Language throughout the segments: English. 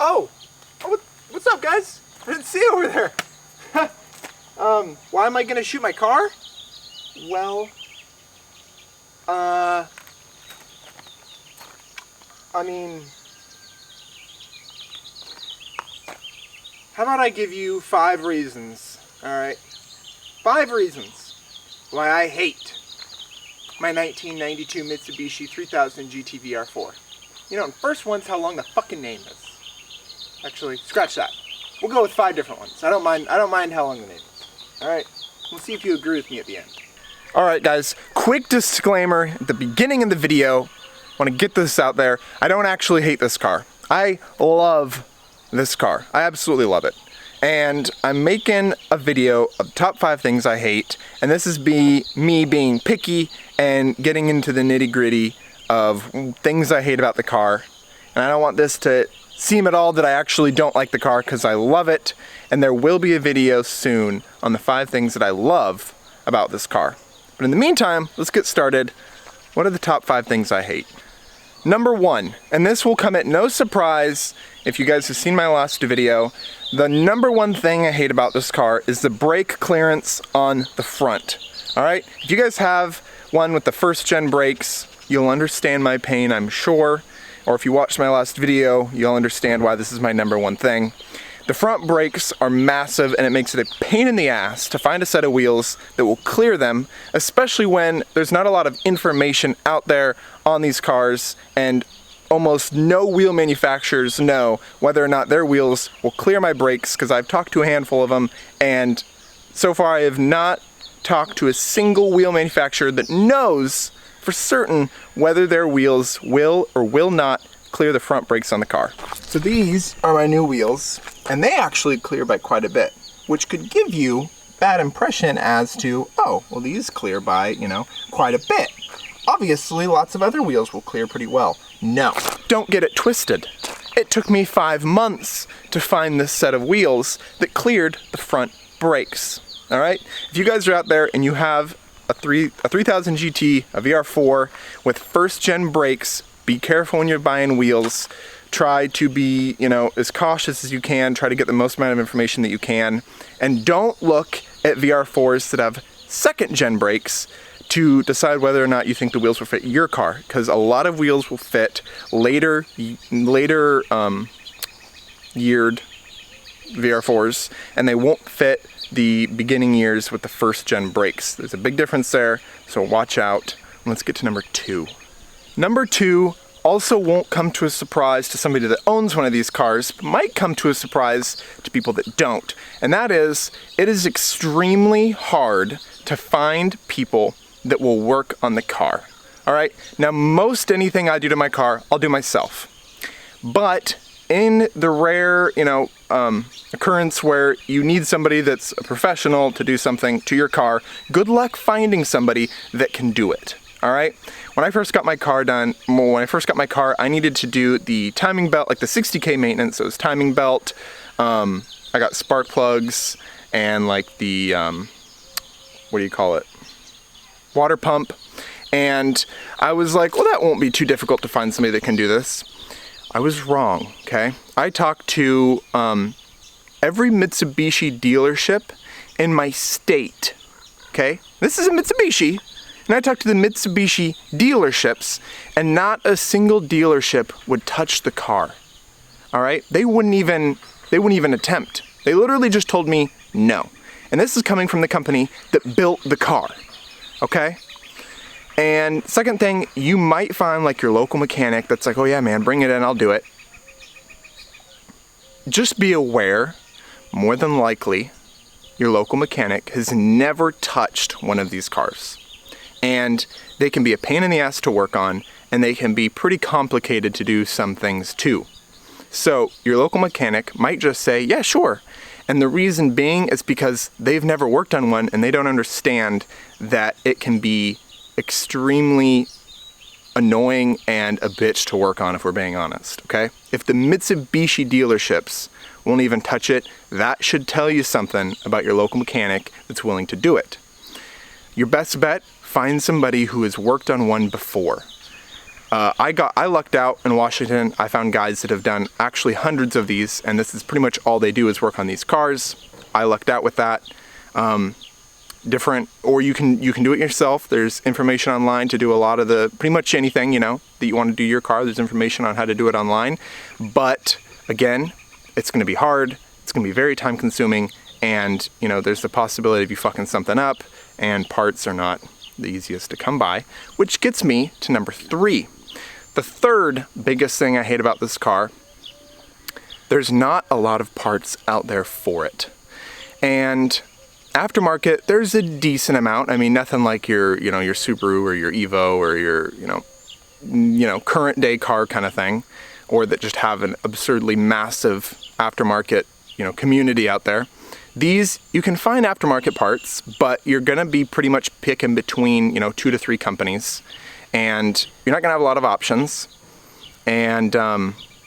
Oh, what's up, guys? I didn't see you over there. Why am I gonna shoot my car? Well, I mean, how about I give you 5 reasons, alright? 5 reasons why I hate my 1992 Mitsubishi 3000 GT VR4. You know, the first one's how long the fucking name is. Actually, scratch that. We'll go with 5 different ones. I don't mind how long the name is. Alright, we'll see if you agree with me at the end. Alright guys, quick disclaimer at the beginning of the video. I want to get this out there. I don't actually hate this car. I love this car. I absolutely love it. And I'm making a video of top 5 things I hate. And this is me being picky and getting into the nitty-gritty of things I hate about the car. And I don't want this to seem at all that I actually don't like the car, because I love it. And there will be a video soon on the 5 things that I love about this car. But in the meantime, let's get started. What are the top 5 things I hate? Number 1, and this will come at no surprise if you guys have seen my last video, the number 1 thing I hate about this car is the brake clearance on the front. Alright, if you guys have one with the first gen brakes, you'll understand my pain, I'm sure. Or if you watched my last video, you'll understand why this is my number 1 thing. The front brakes are massive, and it makes it a pain in the ass to find a set of wheels that will clear them, especially when there's not a lot of information out there on these cars, and almost no wheel manufacturers know whether or not their wheels will clear my brakes, because I've talked to a handful of them, and so far I have not talked to a single wheel manufacturer that knows for certain whether their wheels will or will not clear the front brakes on the car. So these are my new wheels, and they actually clear by quite a bit, which could give you bad impression as to, oh, well these clear by, you know, quite a bit. Obviously, lots of other wheels will clear pretty well. No, don't get it twisted. It took me 5 months to find this set of wheels that cleared the front brakes. All right, if you guys are out there and you have a 3000 GT, a VR4 with first gen brakes, be careful when you're buying wheels. Try to be, you know, as cautious as you can. Try to get the most amount of information that you can. And don't look at VR4s that have second gen brakes to decide whether or not you think the wheels will fit your car. Because a lot of wheels will fit later yeared VR4s, and they won't fit the beginning years with the first gen brakes. There's a big difference there, so watch out. Let's get to number 2. Number 2 also won't come to a surprise to somebody that owns one of these cars, but might come to a surprise to people that don't. And that is, it is extremely hard to find people that will work on the car. All right, now most anything I do to my car, I'll do myself. But in the rare, occurrence where you need somebody that's a professional to do something to your car, good luck finding somebody that can do it. All right. When I first got my car done, I needed to do the timing belt, like the 60K maintenance. So it was timing belt. I got spark plugs and like the, what do you call it? Water pump. And I was like, well, that won't be too difficult to find somebody that can do this. I was wrong. Okay. I talked to, every Mitsubishi dealership in my state. Okay. This is a Mitsubishi. And I talked to the Mitsubishi dealerships, and not a single dealership would touch the car. All right? They wouldn't even attempt. They literally just told me no. And this is coming from the company that built the car. Okay? And second thing, you might find like your local mechanic that's like, oh yeah, man, bring it in, I'll do it. Just be aware, more than likely, your local mechanic has never touched one of these cars. And they can be a pain in the ass to work on, and they can be pretty complicated to do some things too. So your local mechanic might just say, yeah, sure. And the reason being is because they've never worked on one, and they don't understand that it can be extremely annoying and a bitch to work on, if we're being honest, okay? If the Mitsubishi dealerships won't even touch it, that should tell you something about your local mechanic that's willing to do it. Your best bet, find somebody who has worked on one before. I lucked out in Washington. I found guys that have done actually hundreds of these, and this is pretty much all they do is work on these cars. I lucked out with that. Or you can do it yourself. There's information online to do a lot of pretty much anything, that you want to do your car. There's information on how to do it online. But again, it's going to be hard. It's going to be very time consuming. And, there's the possibility of you fucking something up, and parts are not the easiest to come by, which gets me to number 3. The third biggest thing I hate about this car, there's not a lot of parts out there for it. And aftermarket, there's a decent amount. I mean, nothing like your Subaru or your Evo or your, current day car kind of thing, or that just have an absurdly massive aftermarket, community out there. These, you can find aftermarket parts, but you're gonna be pretty much picking between, 2 to 3 companies, and you're not gonna have a lot of options. And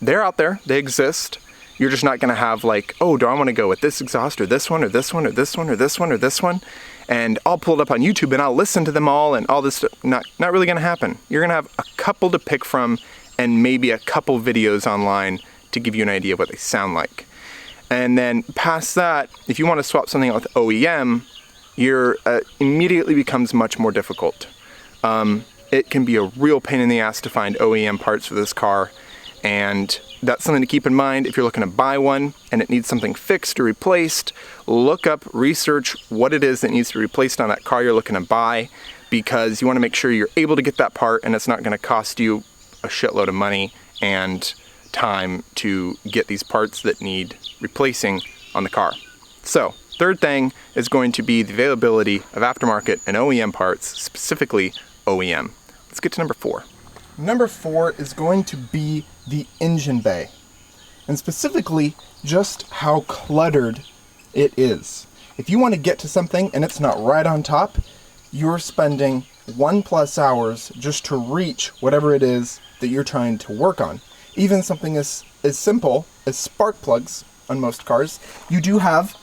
they're out there, they exist. You're just not gonna have like, oh, do I wanna go with this exhaust or this one or this one or this one or this one or this one? And I'll pull it up on YouTube and I'll listen to them all and all this stuff. Not really gonna happen. You're gonna have a couple to pick from and maybe a couple videos online to give you an idea of what they sound like. And then past that, if you want to swap something out with OEM, immediately becomes much more difficult. It can be a real pain in the ass to find OEM parts for this car, and that's something to keep in mind if you're looking to buy one and it needs something fixed or replaced. Look up, research what it is that needs to be replaced on that car you're looking to buy, because you want to make sure you're able to get that part and it's not going to cost you a shitload of money and time to get these parts that need replacing on the car. So, third thing is going to be the availability of aftermarket and OEM parts, specifically OEM. Let's get to number 4. Number 4 is going to be the engine bay, and specifically just how cluttered it is. If you want to get to something and it's not right on top, you're spending 1+ hours just to reach whatever it is that you're trying to work on. Even something as simple as spark plugs on most cars. You do have,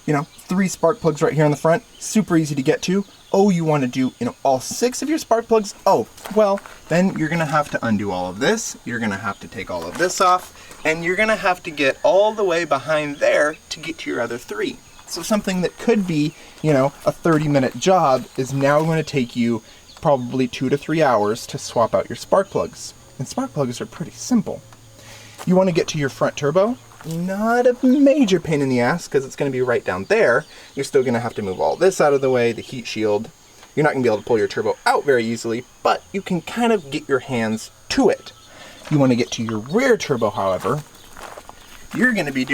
3 spark plugs right here on the front. Super easy to get to. Oh, you want to do, all 6 of your spark plugs? Oh, well, then you're going to have to undo all of this. You're going to have to take all of this off. And you're going to have to get all the way behind there to get to your other 3. So something that could be, a 30-minute job is now going to take you probably 2 to 3 hours to swap out your spark plugs. And spark plugs are pretty simple. You want to get to your front turbo? Not a major pain in the ass because it's going to be right down there. You're still going to have to move all this out of the way, the heat shield. You're not going to be able to pull your turbo out very easily, but you can kind of get your hands to it. You want to get to your rear turbo, however, you're going to be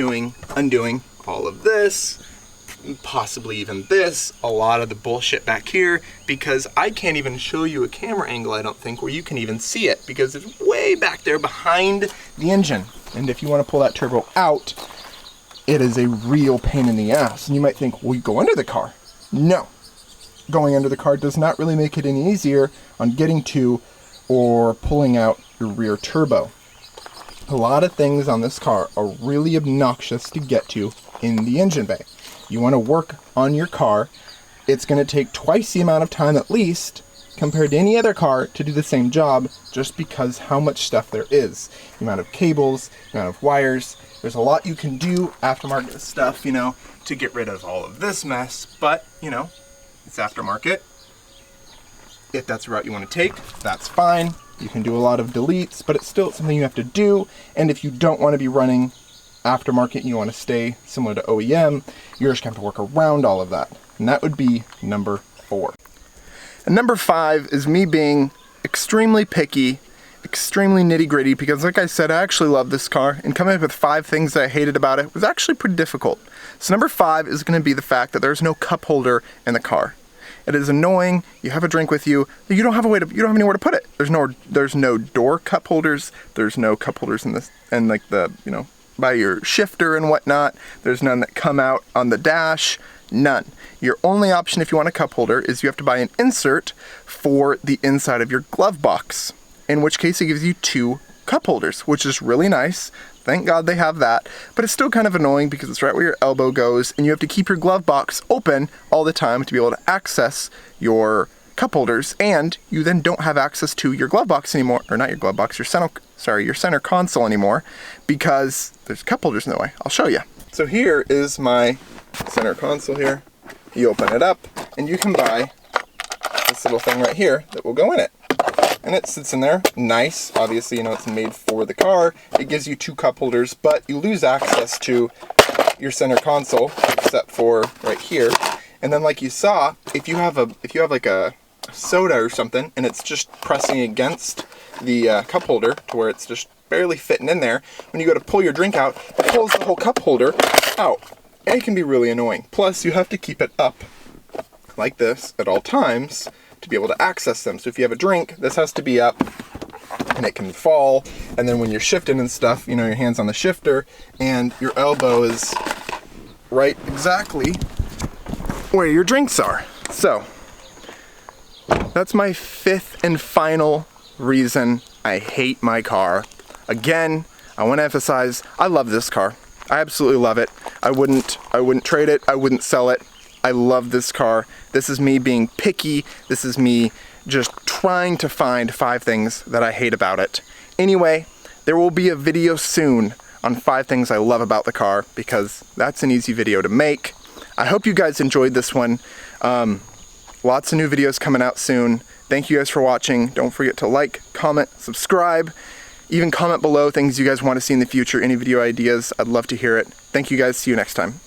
undoing all of this, possibly even this, a lot of the bullshit back here, because I can't even show you a camera angle, I don't think, where you can even see it, because it's way back there behind the engine. And if you want to pull that turbo out, it is a real pain in the ass. And you might think, well, you go under the car. No. Going under the car does not really make it any easier on getting to or pulling out your rear turbo. A lot of things on this car are really obnoxious to get to in the engine bay. You want to work on your car, it's going to take twice the amount of time at least compared to any other car to do the same job, just because how much stuff there is. The amount of cables, the amount of wires. There's a lot you can do aftermarket stuff, to get rid of all of this mess, but, it's aftermarket. If that's the route you want to take, that's fine. You can do a lot of deletes, but it's still something you have to do, and if you don't want to be running aftermarket and you want to stay similar to OEM, you're just going to have to work around all of that. And that would be number 4. And number 5 is me being extremely picky, extremely nitty-gritty, because like I said, I actually love this car, and coming up with 5 things that I hated about it was actually pretty difficult. So number 5 is going to be the fact that there's no cup holder in the car. It is annoying. You have a drink with you, you don't have anywhere to put it. There's no door cup holders. There's no cup holders in this, and like the, by your shifter and whatnot. There's none that come out on the dash. None. Your only option if you want a cup holder is you have to buy an insert for the inside of your glove box, in which case it gives you 2 cup holders, which is really nice. Thank God they have that, but it's still kind of annoying because it's right where your elbow goes and you have to keep your glove box open all the time to be able to access your cup holders, and you then don't have access to your glove box anymore, or not your glove box, your center console anymore, because there's cup holders in the way. I'll show you. So here is my center console here. You open it up, and you can buy this little thing right here that will go in it. And it sits in there, nice. Obviously, you know, it's made for the car. It gives you 2 cup holders, but you lose access to your center console, except for right here. And then, like you saw, if you have like a soda or something, and it's just pressing against the cup holder to where it's just barely fitting in there, when you go to pull your drink out, it pulls the whole cup holder out. And it can be really annoying. Plus, you have to keep it up like this at all times to be able to access them. So if you have a drink, this has to be up, and it can fall. And then when you're shifting and stuff, you know, your hand's on the shifter, and your elbow is right exactly where your drinks are. So that's my 5th and final reason I hate my car. Again, I want to emphasize, I love this car. I absolutely love it. I wouldn't trade it. I wouldn't sell it. I love this car. This is me being picky. This is me just trying to find 5 things that I hate about it. Anyway, there will be a video soon on 5 things I love about the car, because that's an easy video to make. I hope you guys enjoyed this one. Lots of new videos coming out soon. Thank you guys for watching. Don't forget to like, comment, subscribe. Even comment below things you guys want to see in the future, any video ideas. I'd love to hear it. Thank you guys. See you next time.